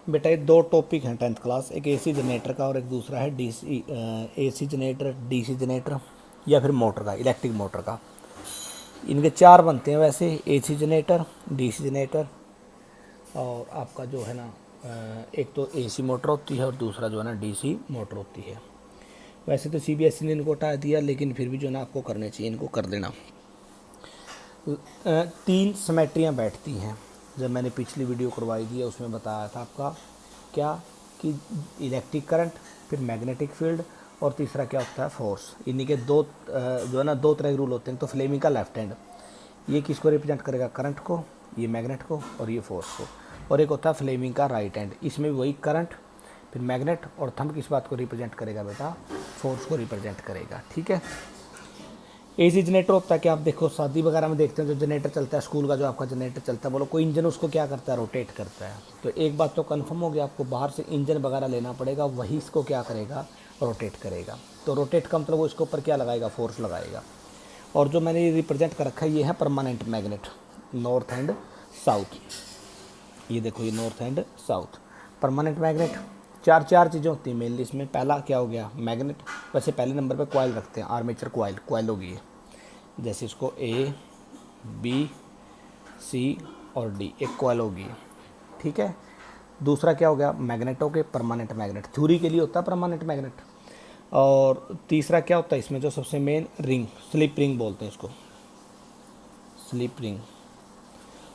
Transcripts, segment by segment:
बेटा ये दो टॉपिक हैं 10th क्लास, एक एसी जनरेटर का और एक दूसरा है DC AC generator, DC generator या फिर मोटर का, इलेक्ट्रिक मोटर का। इनके चार बनते हैं वैसे, एसी जनरेटर, डीसी जनरेटर और आपका जो है ना एक तो एसी मोटर होती है और दूसरा जो है ना डीसी मोटर होती है। वैसे तो सीबीएसई ने इनको हटा दिया, लेकिन फिर भी जो है ना आपको करने चाहिए, इनको कर देना। तीन सिमेट्रियाँ बैठती हैं, जब मैंने पिछली वीडियो करवाई थी उसमें बताया था आपका क्या कि इलेक्ट्रिक करंट, फिर मैग्नेटिक फील्ड और तीसरा क्या होता है फोर्स। इन्हीं के दो जो है ना दो तरह के रूल होते हैं। तो फ्लेमिंग का लेफ्ट हैंड ये किसको रिप्रेजेंट करेगा, करंट को, ये मैग्नेट को और ये फोर्स को। और एक होता है फ्लेमिंग का राइट हैंड, इसमें भी वही करंट फिर मैग्नेट और थंब किस बात को रिप्रेजेंट करेगा बेटा, फोर्स को रिप्रेजेंट करेगा। ठीक है। एसी जनरेटर होता है कि आप देखो शादी वगैरह में देखते हैं जो जनरेटर चलता है, स्कूल का जो आपका जनरेटर चलता है, बोलो कोई इंजन उसको क्या करता है, रोटेट करता है। तो एक बात तो कंफर्म हो गया, आपको बाहर से इंजन वगैरह लेना पड़ेगा, वही इसको क्या करेगा, रोटेट करेगा। तो रोटेट का मतलब वो इसके ऊपर क्या लगाएगा, फोर्स लगाएगा। और जो मैंने रिप्रेजेंट कर रखा है ये है permanent magnet, north and south. ये देखो ये north and south permanent magnet. चार चार चीज़ें होती हैं मेनली इसमें। पहला क्या हो गया, मैग्नेट। वैसे पहले नंबर पे कॉइल रखते हैं, आर्मेचर कॉइल, कॉइल होगी ये, जैसे इसको ए बी सी और डी, एक कॉइल होगी। ठीक है। दूसरा क्या हो गया, मैग्नेट हो गए, परमानेंट मैग्नेट थ्योरी के लिए होता है परमानेंट मैग्नेट। और तीसरा क्या होता है इसमें जो सबसे मेन, रिंग, स्लिप रिंग बोलते हैं इसको, स्लिप रिंग।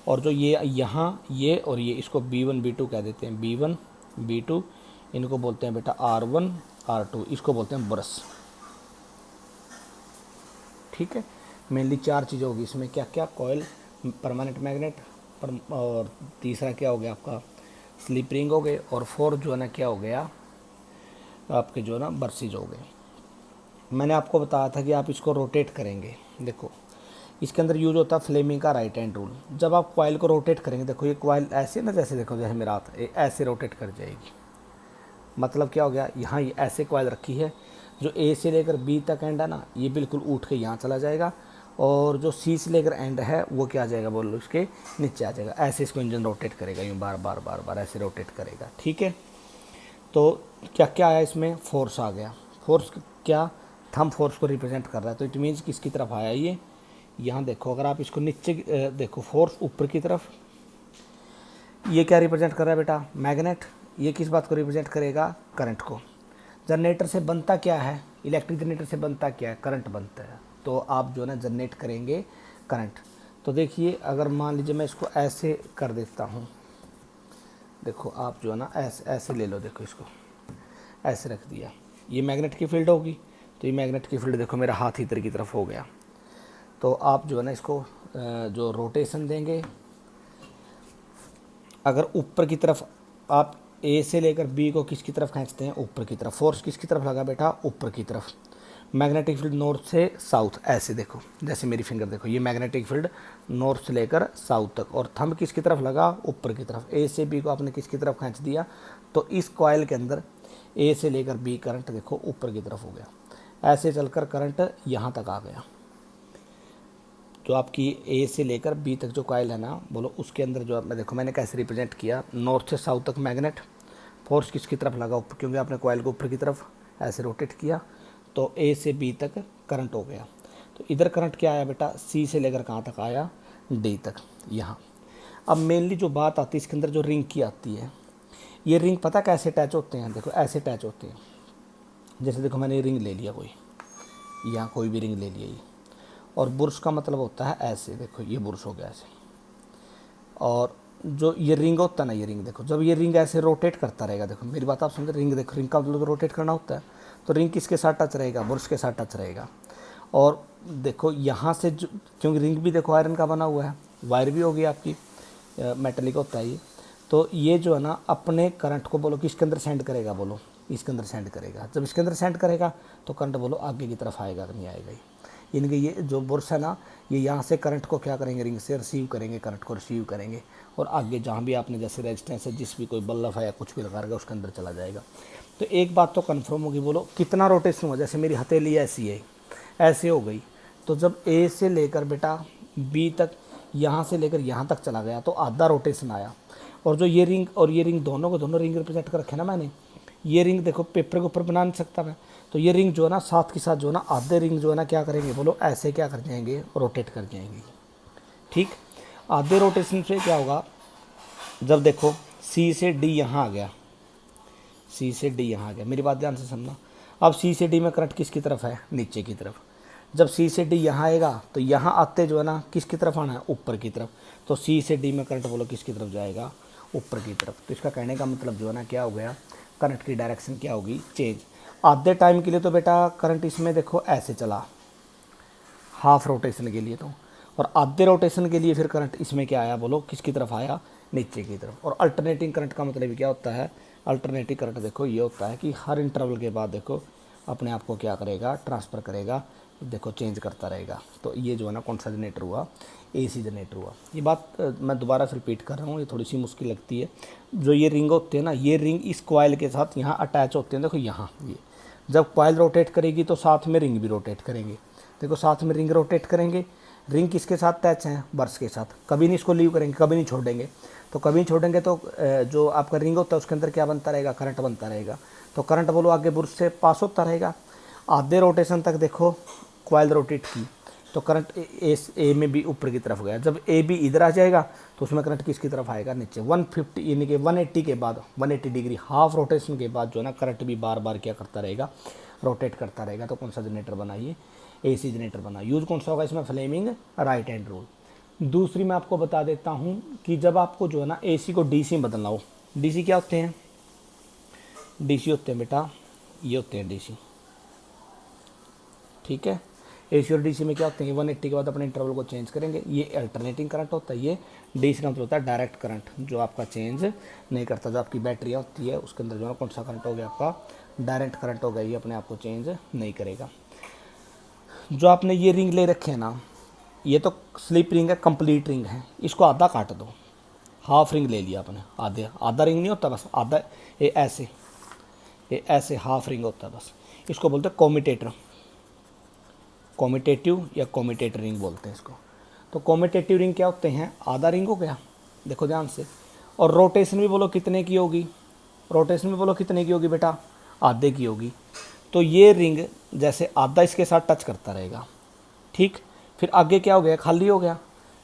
और जो ये यहाँ ये और ये, इसको B1 B2 कह देते हैं, B1 B2 इनको बोलते हैं बेटा R1 R2, इसको बोलते हैं ब्रश। ठीक है। मेनली चार चीज़ें होगी इसमें, क्या क्या, कॉयल, परमानेंट मैग्नेट, और तीसरा क्या हो गया आपका स्लिप रिंग हो गए, और फोर्थ जो है ना क्या हो गया आपके जो है ना बर्सिज हो गए। मैंने आपको बताया था कि आप इसको रोटेट करेंगे। देखो इसके अंदर यूज होता है फ्लेमिंग का राइट हैंड रूल। जब आप कॉइल को रोटेट करेंगे, देखो ये कॉइल ऐसे ना, जैसे देखो जैसे मेरा हाथ ऐसे रोटेट कर जाएगी। मतलब क्या हो गया, यहाँ ये ऐसे कॉइल रखी है, जो ए से लेकर बी तक एंड है ना, ये बिल्कुल उठ के यहाँ चला जाएगा, और जो सी से लेकर एंड है वो क्या आ जाएगा, बोल लो इसके नीचे आ जाएगा। ऐसे इसको इंजन रोटेट करेगा, यूँ बार बार बार बार ऐसे रोटेट करेगा। ठीक है। तो क्या क्या आया इसमें, फोर्स आ गया। फोर्स क्या, थंब फोर्स को रिप्रेजेंट कर रहा है, तो इट मीन्स किसकी तरफ आया ये, यहाँ देखो अगर आप इसको नीचे देखो, फोर्स ऊपर की तरफ। ये क्या रिप्रेजेंट कर रहा है बेटा, मैग्नेट। ये किस बात को रिप्रेजेंट करेगा, करंट को। जनरेटर से बनता क्या है, इलेक्ट्रिक जनरेटर से बनता क्या है, करंट बनता है। तो आप जो है ना जनरेट करेंगे करंट। तो देखिए अगर मान लीजिए मैं इसको ऐसे कर देता हूँ, देखो आप जो है ना ऐसे ऐसे ले लो, देखो इसको ऐसे रख दिया, ये मैग्नेट की फील्ड होगी। तो ये मैग्नेट की फील्ड देखो मेरा हाथ इधर की तरफ हो गया। तो आप जो है ना इसको जो रोटेशन देंगे, अगर ऊपर की तरफ आप ए से लेकर बी को किसकी तरफ खींचते हैं, ऊपर की तरफ। फोर्स किसकी तरफ लगा बेटा, ऊपर की तरफ। मैग्नेटिक फील्ड नॉर्थ से साउथ, ऐसे देखो जैसे मेरी फिंगर देखो, ये मैग्नेटिक फील्ड नॉर्थ से लेकर साउथ तक। और थंब किसकी तरफ लगा, ऊपर की तरफ। ए से बी को आपने किसकी तरफ खींच दिया, तो इस कॉइल के अंदर ए से लेकर बी करंट देखो ऊपर की तरफ हो गया। ऐसे चलकर करंट यहाँ तक आ गया। जो आपकी ए से लेकर बी तक जो कॉइल है ना, बोलो उसके अंदर जो आपने देखो मैंने कैसे रिप्रेजेंट किया, नॉर्थ से साउथ तक मैग्नेट। फोर्स किसकी तरफ लगा, ऊपर, क्योंकि आपने कॉइल को ऊपर की तरफ ऐसे रोटेट किया। तो ए से बी तक करंट हो गया। तो इधर करंट क्या आया बेटा, सी से लेकर कहाँ तक आया, डी तक, यहाँ। अब मेनली जो बात आती है इसके अंदर जो रिंग की आती है, ये रिंग पता कैसे अटैच होते हैं, देखो ऐसे अटैच होते हैं। जैसे देखो मैंने ये रिंग ले लिया कोई, यहाँ कोई भी रिंग ले लिया ये, और बुर्श का मतलब होता है ऐसे, देखो ये बुर्श हो गया ऐसे। और जो ये रिंग होता है ना, ये रिंग देखो, जब ये रिंग ऐसे रोटेट करता रहेगा, देखो मेरी बात आप समझे, रिंग देखो, रिंग का मतलब रोटेट करना होता है। तो रिंग किसके साथ टच रहेगा, बुर्श के साथ टच रहेगा। और देखो यहाँ से जो, क्योंकि रिंग भी देखो आयरन का बना हुआ है, वायर भी होगी आपकी मेटेलिक होता है ये। तो ये जो है ना अपने करंट को बोलो किसके अंदर सेंड करेगा, बोलो इसके अंदर सेंड करेगा। जब इसके अंदर सेंड करेगा तो करंट बोलो आगे की तरफ आएगा कि नहीं आएगा ही। इनके ये जो बुर्स है ना, ये यहाँ से करंट को क्या करेंगे, रिंग से रिसीव करेंगे, करंट को रिसीव करेंगे, और आगे जहाँ भी आपने जैसे रेजिस्टेंस है, जिस भी कोई बल्ब है या कुछ भी लगा रहेगा उसके अंदर चला जाएगा। तो एक बात तो कन्फर्म होगी, बोलो कितना रोटेशन हुआ, जैसे मेरी हथेली ऐसी है, ऐसे हो गई। तो जब ए से लेकर बेटा बी तक यहाँ से लेकर यहाँ तक चला गया तो आधा रोटेशन आया। और जो ये रिंग और ये रिंग दोनों को दोनों रिंग रिप्रेजेंट कर रखे ना मैंने, ये रिंग देखो पेपर के ऊपर बना नहीं सकता मैं, तो ये रिंग जो है ना साथ के साथ जो है ना आधे रिंग जो है ना क्या करेंगे बोलो, ऐसे क्या कर जाएंगे, रोटेट कर जाएंगे। ठीक, आधे रोटेशन से क्या होगा, जब देखो सी से डी यहाँ आ गया, सी से डी यहाँ आ गया, मेरी बात ध्यान से समझना। अब सी से डी में करंट किसकी तरफ है, नीचे की तरफ। जब सी से डी यहाँ आएगा तो यहाँ आते जो है ना किसकी तरफ आना है, ऊपर की तरफ। तो सी से डी में करंट बोलो किसकी तरफ जाएगा, ऊपर की तरफ। तो इसका कहने का मतलब जो है ना क्या हो गया, करंट की डायरेक्शन क्या होगी, चेंज। आधे टाइम के लिए तो बेटा करंट इसमें देखो ऐसे चला, हाफ रोटेशन के लिए तो, और आधे रोटेशन के लिए फिर करंट इसमें क्या आया बोलो, किसकी तरफ आया, नीचे की तरफ। और अल्टरनेटिंग करंट का मतलब क्या होता है, अल्टरनेटिंग करंट देखो ये होता है कि हर इंटरवल के बाद देखो अपने आप को क्या करेगा, ट्रांसफ़र करेगा, देखो चेंज करता रहेगा। तो ये जो है ना कौन सा जनरेटर हुआ, एसी जनरेटर हुआ। ये बात मैं दोबारा से रिपीट कर रहा हूँ, ये थोड़ी सी मुश्किल लगती है। जो ये रिंग होते हैं ना, ये रिंग इस कॉइल के साथ यहाँ अटैच होते हैं, देखो यहाँ ये जब कॉइल रोटेट करेगी तो साथ में रिंग भी रोटेट करेंगे। देखो साथ में रिंग रोटेट करेंगे, रिंग किसके साथ अटैच हैं, बर्स के साथ। कभी नहीं इसको लीव करेंगे, कभी नहीं छोड़ेंगे। तो कभी नहीं छोड़ेंगे तो जो आपका रिंग होता है उसके अंदर क्या बनता रहेगा, करंट बनता रहेगा। तो करंट बोलो आगे बुर्स से पास होता रहेगा। आधे रोटेशन तक देखो कॉइल रोटेट की तो करंट ए में भी ऊपर की तरफ गया। जब ए भी इधर आ जाएगा तो उसमें करंट किसकी तरफ आएगा, नीचे। 150 यानी कि 180 के बाद, 180 डिग्री हाफ रोटेशन के बाद जो है ना करंट भी बार बार क्या करता रहेगा, रोटेट करता रहेगा। तो कौन सा जनरेटर बनाइए, एसी जनरेटर बना। यूज़ कौन सा होगा इसमें, फ्लेमिंग राइट हैंड रूल। दूसरी मैं आपको बता देता हूँ कि जब आपको जो है ना एसी को डीसी में बदलना हो, डीसी क्या होते हैं, डीसी होते हैं बेटा ये होते हैं डीसी, ठीक है। एसी और डीसी में क्या होते हैं, 180 के बाद अपने इंटरवल को चेंज करेंगे। ये अल्टरनेटिंग करंट होता है, ये डीसी का मतलब होता है डायरेक्ट करंट, जो आपका चेंज नहीं करता। जो आपकी बैटरियाँ होती है उसके अंदर जो है कौन सा करंट हो गया आपका, डायरेक्ट करंट हो गया, ये अपने आप को चेंज नहीं करेगा। जो आपने ये रिंग ले रखे हैं ना, ये तो स्लिप रिंग है, कंप्लीट रिंग है, इसको आधा काट दो। हाफ रिंग ले लिया आपने, आधे, आधा रिंग नहीं होता बस आधा, ये ऐसे हाफ रिंग होता है बस। इसको बोलते हैं कॉम्यूटेटर, कॉम्यूटेटिव या कॉम्यूटेटर रिंग बोलते हैं इसको। तो कॉम्यूटेटिव रिंग क्या होते हैं, आधा रिंग हो गया, देखो ध्यान से। और रोटेशन भी बोलो कितने की होगी, रोटेशन भी बोलो कितने की होगी बेटा, आधे की होगी। तो ये रिंग जैसे आधा इसके साथ टच करता रहेगा, ठीक। फिर आगे क्या हो गया, खाली हो गया।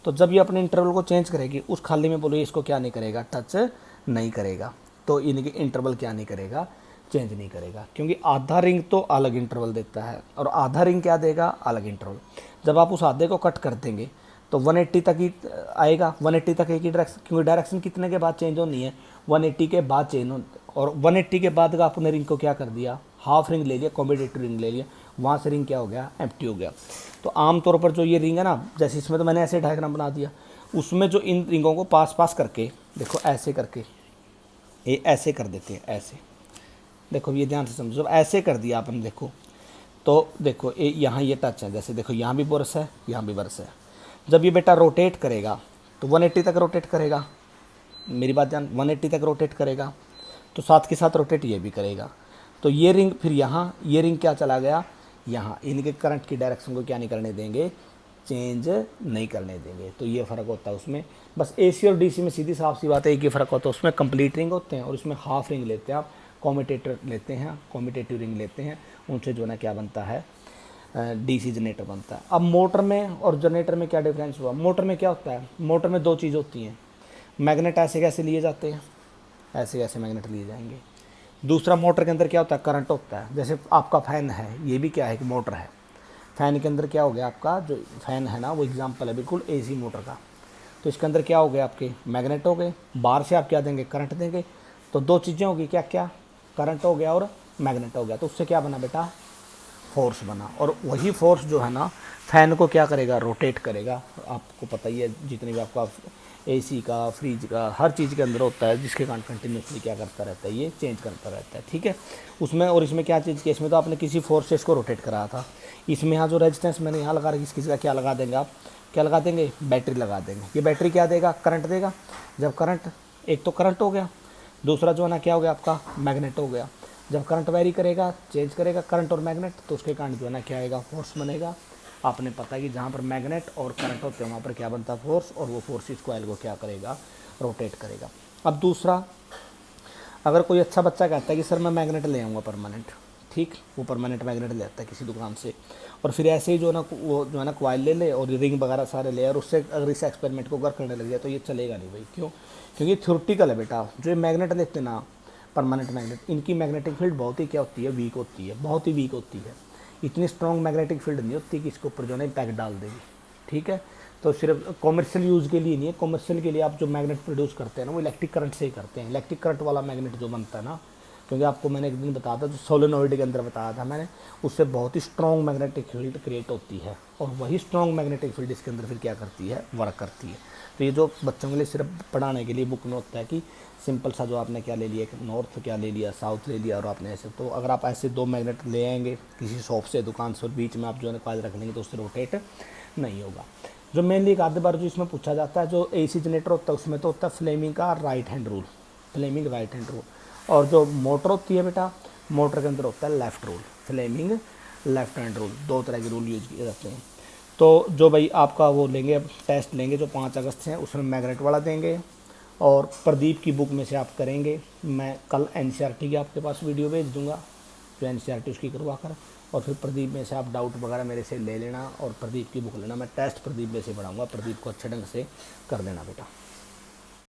तो जब ये अपने इंटरवल को चेंज करेगी उस खाली में बोलो इसको क्या नहीं करेगा, टच नहीं करेगा। तो यानी कि इंटरवल क्या नहीं करेगा, चेंज नहीं करेगा, क्योंकि आधा रिंग तो अलग इंटरवल देता है और आधा रिंग क्या देगा, अलग इंटरवल। जब आप उस आधे को कट कर देंगे तो 180 तक ही आएगा, 180 तक एक ही डायरेक्शन, क्योंकि डायरेक्शन कितने के बाद चेंज होनी है, 180 के बाद चेंज हो। और 180 के बाद का आपने रिंग को क्या कर दिया, हाफ रिंग ले लिया, कॉम्यूटेटिव रिंग ले लिया, वहाँ से रिंग क्या हो गया, एम्प्टी हो गया। तो आमतौर पर जो ये रिंग है ना, जैसे इसमें तो मैंने ऐसे डायग्राम बना दिया, उसमें जो इन रिंगों को पास पास करके देखो ऐसे करके ये ऐसे कर देते हैं, ऐसे देखो ये ध्यान से समझो। जब ऐसे कर दिया आपने देखो, तो देखो ये यहाँ ये टच है, जैसे देखो यहाँ भी बर्स है, यहाँ भी बर्स है। जब ये बेटा रोटेट करेगा तो 180 तक रोटेट करेगा, मेरी बात ध्यान, 180 तक रोटेट करेगा, तो साथ के साथ रोटेट ये भी करेगा। तो ये रिंग फिर यहाँ, ये रिंग क्या चला गया यहाँ, इनके करंट की डायरेक्शन को क्या नहीं करने देंगे, चेंज नहीं करने देंगे। तो ये फ़र्क होता है उसमें। बस एसी और डीसी में सीधी साफ सी बात है, एक ही फ़र्क होता है, उसमें कंप्लीट रिंग होते हैं और उसमें हाफ रिंग लेते हैं आप, कॉम्यूटेटर लेते हैं, कॉम्यूटेटिव रिंग लेते हैं, उनसे जो है ना क्या बनता है, डीसी जनरेटर बनता है। अब मोटर में और जनरेटर में क्या डिफरेंस हुआ, मोटर में क्या होता है, मोटर में दो चीज़ होती हैं, मैग्नेट ऐसे कैसे लिए जाते हैं, ऐसे कैसे मैग्नेट लिए जाएंगे। दूसरा मोटर के अंदर क्या होता है, करंट होता है। जैसे आपका फ़ैन है, ये भी क्या है कि मोटर है, फ़ैन के अंदर क्या हो गया आपका, जो फ़ैन है ना वो एग्जाम्पल है बिल्कुल एसी मोटर का। तो इसके अंदर क्या हो गया, आपके मैग्नेट हो गए, बाहर से आप क्या देंगे, करंट देंगे। तो दो चीज़ें होगी, क्या क्या, करंट हो गया और मैग्नेट हो गया। तो उससे क्या बना बेटा, फोर्स बना। और वही फोर्स जो है ना फ़ैन को क्या करेगा, रोटेट करेगा। आपको पता ही है जितनी भी आपका एसी का, फ्रिज का, हर चीज़ के अंदर होता है, जिसके कारण कंटिन्यूसली क्या करता रहता है, ये चेंज करता रहता है, ठीक है। उसमें और इसमें क्या चीज़ की, इसमें तो आपने किसी फोर्स से इसको रोटेट कराया था। इसमें यहाँ जो रेजिस्टेंस मैंने यहाँ लगा रखी, किसी का क्या लगा देंगे आप, क्या लगा देंगे, बैटरी लगा देंगे। ये बैटरी क्या देगा, करंट देगा। जब करंट, एक तो करंट हो गया, दूसरा जो है ना क्या हो गया आपका, मैग्नेट हो गया। जब करंट वेरी करेगा, चेंज करेगा करंट और मैग्नेट, तो उसके कारण जो है ना क्या आएगा, फोर्स बनेगा। आपने पता है कि जहाँ पर मैग्नेट और करंट होते हैं वहाँ पर क्या बनता है, फोर्स, और वो फोर्स इस कॉइल को क्या करेगा, रोटेट करेगा। अब दूसरा, अगर कोई अच्छा बच्चा कहता है कि सर मैं मैग्नेट ले आऊँगा परमानेंट, ठीक, वो परमानेंट मैग्नेट ले आता है किसी दुकान से, और फिर ऐसे ही जो ना वो जो है ना कॉइल ले ले और रिंग वगैरह सारे ले, और उससे अगर इस एक्सपेरिमेंट को अगर करने लग जाए तो ये चलेगा नहीं भाई। क्यों? क्योंकि थ्योरेटिकल है बेटा। जो ये मैग्नेट लेते हैं ना, परमानेंट मैग्नेट, इनकी मैग्नेटिक फील्ड बहुत ही क्या होती है, वीक होती है, बहुत ही वीक होती है। इतनी स्ट्रॉन्ग मैग्नेटिक फील्ड नहीं होती कि इसके ऊपर जो है ना इम्पैक्ट डाल देगी, ठीक है। तो सिर्फ कॉमर्शियल यूज़ के लिए नहीं है, कॉमर्शियल के लिए आप जो मैग्नेट प्रोड्यूस करते हैं ना वो इलेक्ट्रिक करंट से ही करते हैं। इलेक्ट्रिक करंट वाला मैग्नेट जो बनता है ना, क्योंकि आपको मैंने एक दिन बताया था, जो सोलेनोइड के अंदर बताया था मैंने, उससे बहुत ही स्ट्रॉन्ग मैग्नेटिक फील्ड क्रिएट होती है, और वही स्ट्रॉन्ग मैग्नेटिक फील्ड इसके अंदर फिर क्या करती है, वर्क करती है। तो ये जो बच्चों के लिए सिर्फ पढ़ाने के लिए बुक में होता है कि सिंपल सा जो आपने क्या ले लिया, नॉर्थ क्या ले लिया, साउथ ले लिया, और आपने ऐसे, तो अगर आप ऐसे 2 मैग्नेट ले आएंगे किसी शॉप से, दुकान से, और बीच में आप जो है कॉइल रख लेंगे तो उससे रोटेट नहीं होगा। जो मेनली एक आधे बार जो इसमें पूछा जाता है, जो एसी जनरेटर होता है उसमें तो होता है फ्लेमिंग का right hand rule, Fleming right hand rule, और जो मोटर होती है बेटा, मोटर के अंदर होता है left rule, Fleming left hand rule. 2 तरह के रूल यूज किए जाते हैं। तो जो भाई आपका वो लेंगे, टेस्ट लेंगे जो 5 अगस्त से, उसमें मैग्नेट वाला देंगे, और प्रदीप की बुक में से आप करेंगे। मैं कल एनसीईआरटी की आपके पास वीडियो भेज दूंगा, जो एनसीईआरटी उसकी करवा कर, और फिर प्रदीप में से आप डाउट वगैरह मेरे से ले लेना, और प्रदीप की बुक लेना। मैं टेस्ट प्रदीप में से पढ़ाऊँगा, प्रदीप को अच्छे ढंग से कर देना बेटा।